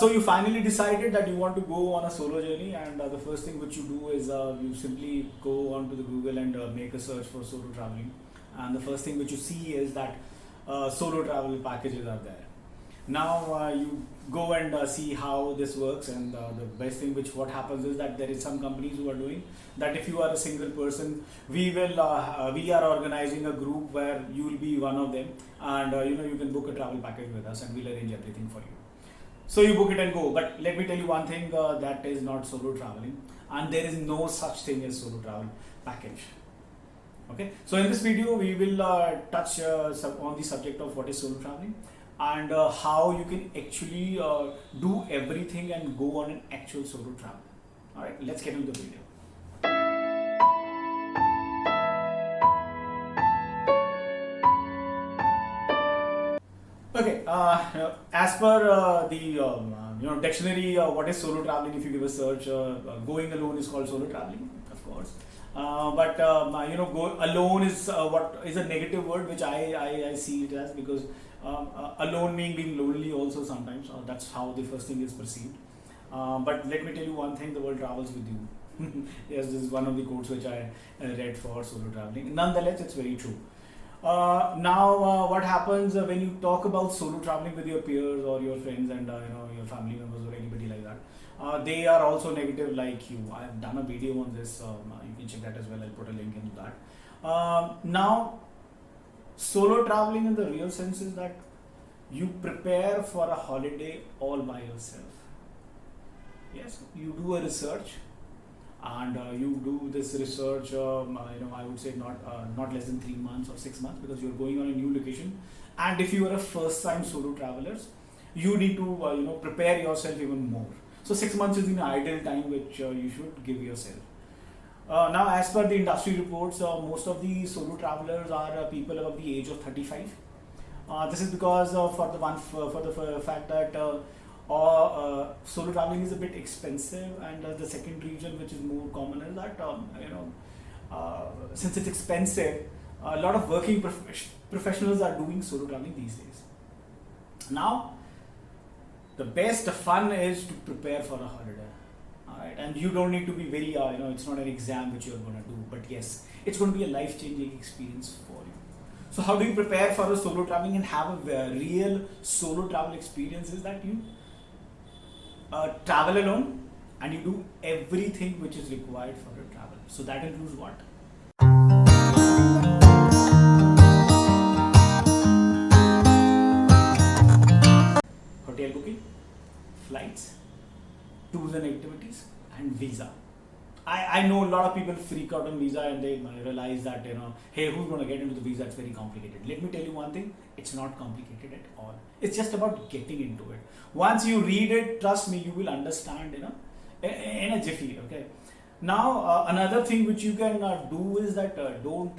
So you finally decided that you want to go on a solo journey, and the first thing which you do is you simply go onto the Google and make a search for solo traveling, and the first thing which you see is that solo travel packages are there. Now you go and see how this works, and the best thing which what happens is that there is some companies who are doing that. If you are a single person, we are organizing a group where you will be one of them, and you can book a travel package with us, and we'll arrange everything for you. So you book it and go. But let me tell you one thing, that is not solo traveling, and there is no such thing as solo travel package. Okay. So in this video, we will touch on the subject of what is solo traveling, and how you can actually do everything and go on an actual solo travel. All right. Let's get into the video. Okay, as per the dictionary, what is solo traveling? If you give a search, going alone is called solo traveling, of course. But go alone is what is a negative word, which I see it as, because alone meaning being lonely also sometimes. That's how the first thing is perceived. But let me tell you one thing: the world travels with you. Yes, this is one of the quotes which I read for solo traveling. Nonetheless, it's very true. Now, what happens when you talk about solo traveling with your peers or your friends and your family members or anybody like that? They are also negative like you. I have done a video on this. You can check that as well. I'll put a link into that. Now, solo traveling in the real sense is that you prepare for a holiday all by yourself. Yes, you do a research. And you do this research, I would say not less than 3 months or 6 months, because you're going on a new location. And if you are a first-time solo travelers, you need to prepare yourself even more. So 6 months is an ideal time which you should give yourself. Now, as per the industry reports, most of the solo travelers are people above the age of 35. This is because for the fact that solo traveling is a bit expensive, and the second reason which is more common is that since it's expensive, a lot of working professionals are doing solo traveling these days. Now, the best fun is to prepare for a holiday. Alright, and you don't need to be very it's not an exam which you're going to do, but yes, it's going to be a life-changing experience for you. So how do you prepare for a solo traveling and have a real solo travel experience? Is that you travel alone and you do everything which is required for a travel. So that includes what? Hotel booking, flights, tours and activities, and visa. I know a lot of people freak out on visa and they realize that, hey, who's going to get into the visa? It's very complicated. Let me tell you one thing, it's not complicated at all. It's just about getting into it. Once you read it, trust me, you will understand, in a jiffy, okay? Now, another thing which you can do is that don't,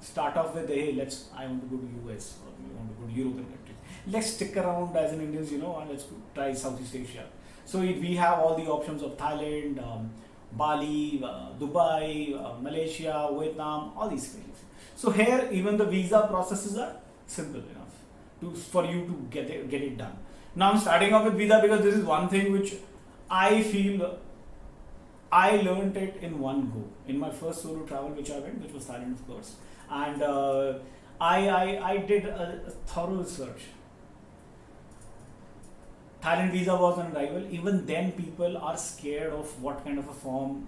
start off with, hey, I want to go to US or you want to go to European countries. Let's stick around as an Indians, and let's try Southeast Asia. So we have all the options of Thailand, Bali, Dubai, Malaysia, Vietnam, all these things. So here, even the visa processes are simple enough for you to get it done. Now I'm starting off with visa because this is one thing which I feel I learned it in one go. In my first solo travel which I went, which was Thailand of course, and I did a thorough research. Thailand visa was on arrival. Even then, people are scared of what kind of a form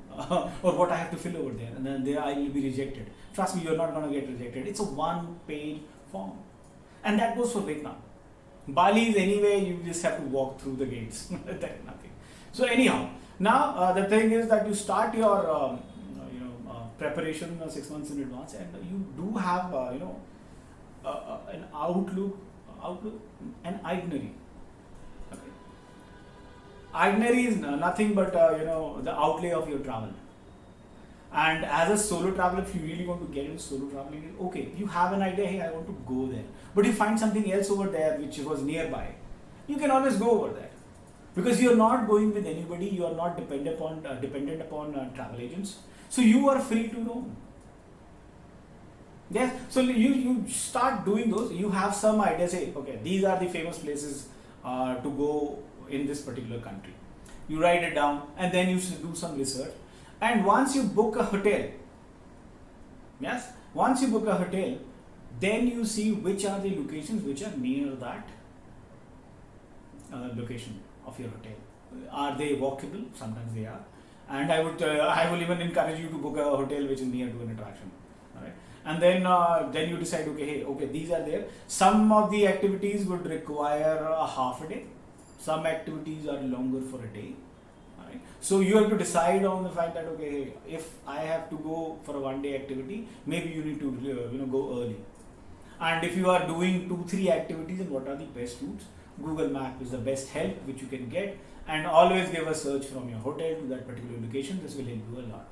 or what I have to fill over there, and then I will be rejected. Trust me, you're not going to get rejected. It's a one-page form, and that goes for Vietnam. Bali is anyway, you just have to walk through the gates. That's nothing. So anyhow, now the thing is that you start your preparation 6 months in advance, and you do have an outlook, an itinerary. Itinerary is nothing but the outlay of your travel. And as a solo traveler, if you really want to get into solo traveling, okay, you have an idea, hey, I want to go there, but you find something else over there which was nearby, you can always go over there, because you are not going with anybody, you are not dependent upon travel agents, so you are free to roam. Yes, so you start doing those. You have some idea, say, okay, these are the famous places to go in this particular country. You write it down and then you do some research. And once you book a hotel, yes, once you book a hotel, then you see which are the locations which are near that location of your hotel. Are they walkable? Sometimes they are. And I will even encourage you to book a hotel which is near to an attraction. All right. And then you decide, okay, these are there. Some of the activities would require a half a day. Some activities are longer for a day. Right. So you have to decide on the fact that, okay, if I have to go for a one-day activity, maybe you need to go early. And if you are doing 2-3 activities, and what are the best routes? Google Map is the best help which you can get, and always give a search from your hotel to that particular location. This will help you a lot.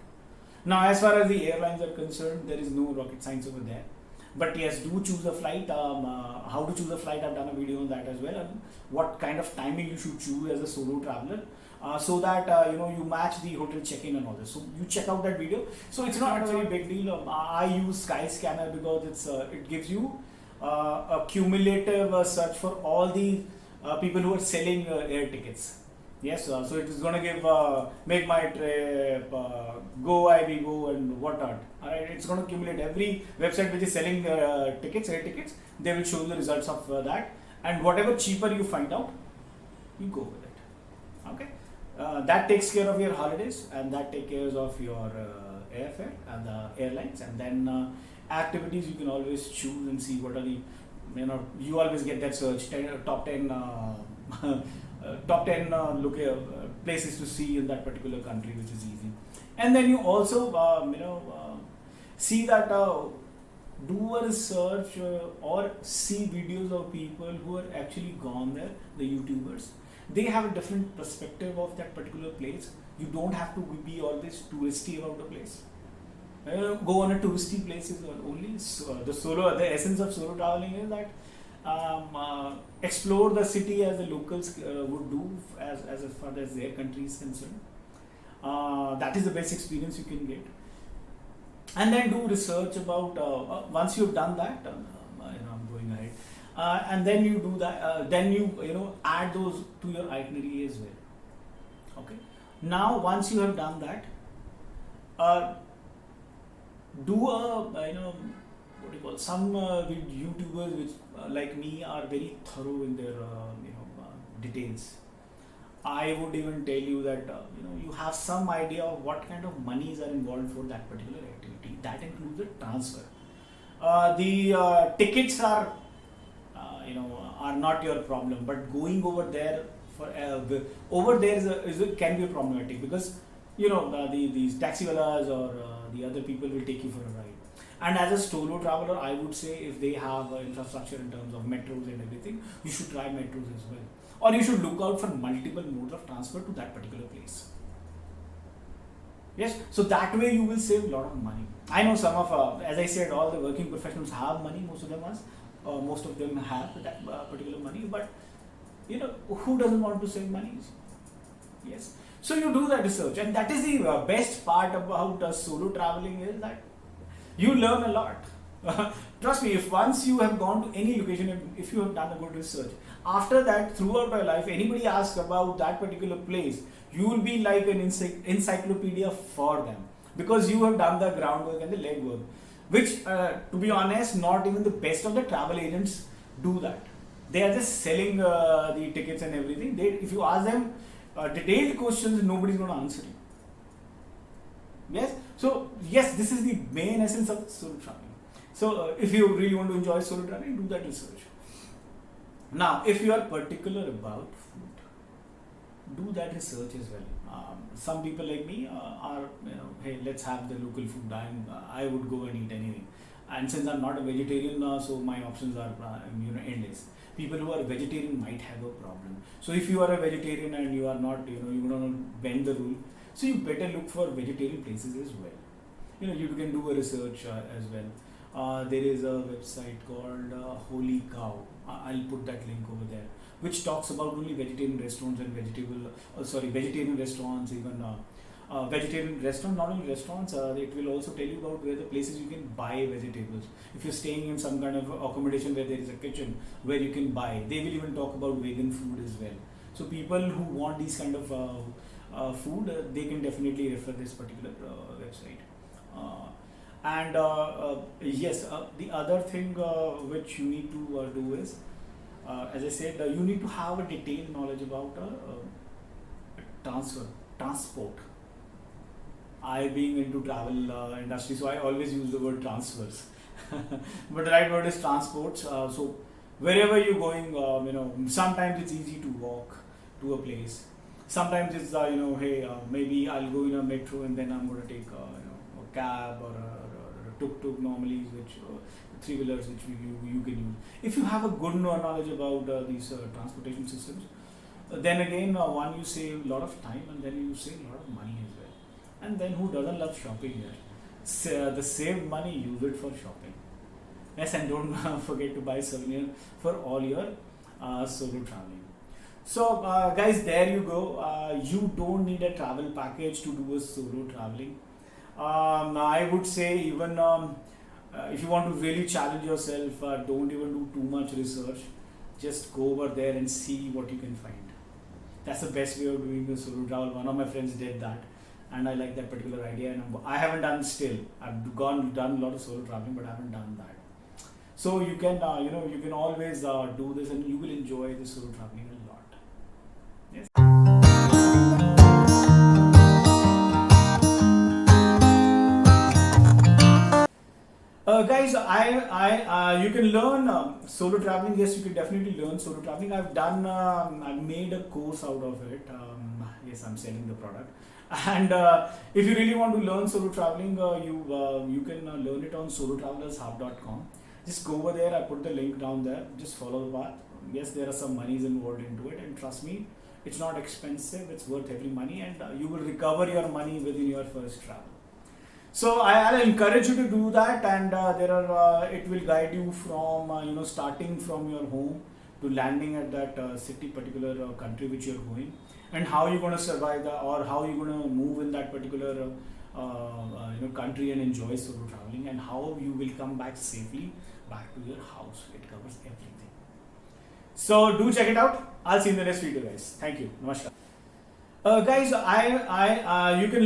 Now, as far as the airlines are concerned, there is no rocket science over there. But yes, do choose a flight. How to choose a flight, I've done a video on that as well. And what kind of timing you should choose as a solo traveler, so that you match the hotel check-in and all this. So you check out that video. So it's not a very big deal. I use Skyscanner because it gives you a cumulative search for all the people who are selling air tickets. Yes, so it is going to give Make My Trip, Go IB Go, and whatnot. Alright, it's going to accumulate every website which is selling air tickets. They will show the results of that, and whatever cheaper you find out, you go with it. Okay, that takes care of your holidays, and that takes care of your airfare and the airlines, and then activities you can always choose and see what are the you always get that search top 10 places to see in that particular country, which is easy. And then you also see that do a research or see videos of people who are actually gone there, the YouTubers. They have a different perspective of that particular place. You don't have to be always touristy about the place. Go on a touristy places only. So the essence of solo traveling is that explore the city as the locals would do as far as their country is concerned. That is the best experience you can get. And then do research about once you've done that. I'm going ahead, and then you do that. Then you add those to your itinerary as well. Okay. Now once you have done that, do some YouTubers which like me are very thorough in their details. I would even tell you that you have some idea of what kind of monies are involved for that particular activity. That includes the transfer. The tickets are not your problem, but going over there can be problematic, because these taxiwalas or the other people will take you for a ride. And as a solo traveler, I would say if they have infrastructure in terms of metros and everything, you should try metros as well. Or you should look out for multiple modes of transfer to that particular place. Yes, so that way you will save a lot of money. I know some of, as I said, all the working professionals have money, most of them have that particular money, but who doesn't want to save money? Yes. So you do that research, and that is the best part about solo traveling, is that you learn a lot. Trust me, if once you have gone to any location, if you have done a good research, after that, throughout your life, anybody asks about that particular place, you will be like an encyclopedia for them, because you have done the groundwork and the legwork, which, to be honest, not even the best of the travel agents do that. They are just selling the tickets and everything. If you ask them detailed questions, nobody's going to answer you. Yes. So yes, this is the main essence of solo traveling. So if you really want to enjoy solo traveling, do that research. Now, if you are particular about food, do that research as well. Some people like me are, hey, let's have the local food. I would go and eat anything. And since I'm not a vegetarian, so my options are endless. People who are vegetarian might have a problem. So if you are a vegetarian and you are not, you don't bend the rule, so you better look for vegetarian places as well. You can do a research as well. There is a website called Holy Cow. I'll put that link over there, which talks about only vegetarian restaurants and vegetarian restaurants, even vegetarian restaurants, not only restaurants, it will also tell you about where the places you can buy vegetables. If you're staying in some kind of accommodation where there is a kitchen where you can buy, they will even talk about vegan food as well. So people who want these kind of food, they can definitely refer this particular website. And yes, the other thing which you need to do is, as I said, you need to have a detailed knowledge about transport. I being into travel industry, so I always use the word transfers. But the right word is transports. So wherever you're going, sometimes it's easy to walk to a place. Sometimes it's hey, maybe I'll go in a metro and then I'm going to take a cab or a tuk-tuk normally, which three-wheelers which you can use. If you have a good knowledge about these transportation systems, then again, one, you save a lot of time, and then you save a lot of money as well. And then who doesn't love shopping here? The saved money, use it for shopping. Yes, and don't forget to buy souvenir for all your solo traveling. So guys, there you go. You don't need a travel package to do a solo traveling. I would say even if you want to really challenge yourself, don't even do too much research. Just go over there and see what you can find. That's the best way of doing a solo travel. One of my friends did that, and I like that particular idea. And I haven't done still. I've done a lot of solo traveling, but I haven't done that. So you can you can always do this, and you will enjoy the solo traveling a lot. Yes. Guys, you can learn solo traveling. Yes, you can definitely learn solo traveling. I've made a course out of it. Yes, I'm selling the product. And if you really want to learn solo traveling, you can learn it on solotravelershub.com. Just go over there. I put the link down there. Just follow the path. Yes, there are some monies involved into it, and trust me, it's not expensive. It's worth every money, and you will recover your money within your first travel. So I'll encourage you to do that, and it will guide you from starting from your home to landing at that particular country which you're going, and how you're going to survive that, or how you're going to move in that particular country and enjoy solo traveling, and how you will come back safely back to your house. It covers everything. So do check it out. I'll see you in the next video, guys. Thank you. Namaskar. Guys, you can learn